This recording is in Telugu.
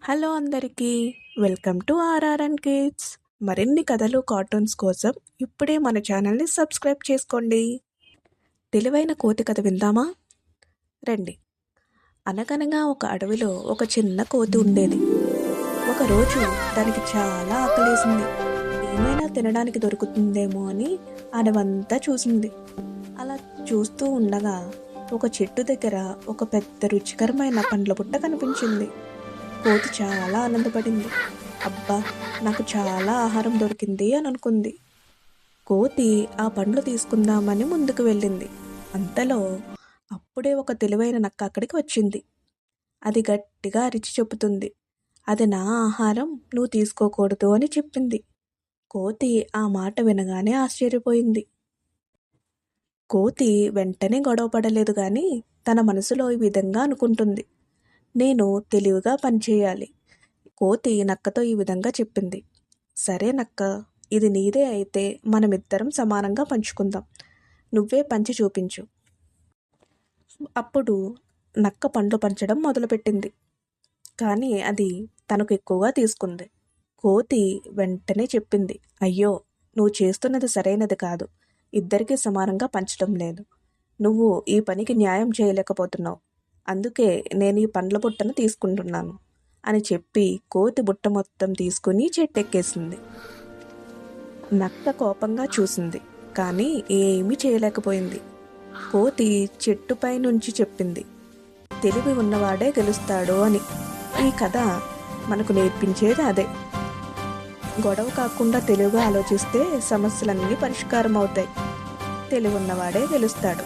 హలో అందరికీ, వెల్కమ్ టు ఆర్ఆర్ఎన్ కిడ్స్. మరిన్ని కథలు, కార్టూన్స్ కోసం ఇప్పుడే మన ఛానల్ని సబ్స్క్రైబ్ చేసుకోండి. తెలివైన కోతి కథ విందామా? రండి. అనగనగా ఒక అడవిలో ఒక చిన్న కోతి ఉండేది. ఒకరోజు దానికి చాలా ఆకలేసింది. ఏమైనా తినడానికి దొరుకుతుందేమో అని అడవంతా చూసింది. అలా చూస్తూ ఉండగా ఒక చెట్టు దగ్గర ఒక పెద్ద రుచికరమైన పండ్ల పుట్ట కనిపించింది. కోతి చాలా ఆనందపడింది. అబ్బా, నాకు చాలా ఆహారం దొరికింది అని అనుకుంది. కోతి ఆ పండ్లు తీసుకుందామని ముందుకు వెళ్ళింది. అంతలో అప్పుడే ఒక తెలివైన నక్క అక్కడికి వచ్చింది. అది గట్టిగా అరిచి చెబుతుంది, అది నా ఆహారం, నువ్వు తీసుకోకూడదు అని చెప్పింది. కోతి ఆ మాట వినగానే ఆశ్చర్యపోయింది. కోతి వెంటనే గొడవ పడలేదు గాని తన మనసులో ఈ విధంగా అనుకుంటుంది, నేను తెలివిగా పనిచేయాలి. కోతి నక్కతో ఈ విధంగా చెప్పింది, సరే నక్క, ఇది నీదే అయితే మనమిద్దరం సమానంగా పంచుకుందాం. నువ్వే పంచి చూపించు. అప్పుడు నక్క పండ్లు పంచడం మొదలుపెట్టింది. కానీ అది తనకు ఎక్కువగా తీసుకుంది. కోతి వెంటనే చెప్పింది, అయ్యో, నువ్వు చేస్తున్నది సరైనది కాదు. ఇద్దరికీ సమానంగా పంచడం లేదు. నువ్వు ఈ పనికి న్యాయం చేయలేకపోతున్నావు. అందుకే నేను ఈ పండ్ల బుట్టను తీసుకుంటున్నాను అని చెప్పి కోతి బుట్ట మొత్తం తీసుకుని చెట్టెక్కేసింది. నక్క కోపంగా చూసింది, కానీ ఏమీ చేయలేకపోయింది. కోతి చెట్టుపై నుంచి చెప్పింది, తెలివి ఉన్నవాడే గెలుస్తాడు అని. ఈ కథ మనకు నేర్పించేది అదే. గొడవ కాకుండా తెలివిగా ఆలోచిస్తే సమస్యలన్నీ పరిష్కారం అవుతాయి. తెలివి ఉన్నవాడే గెలుస్తాడు.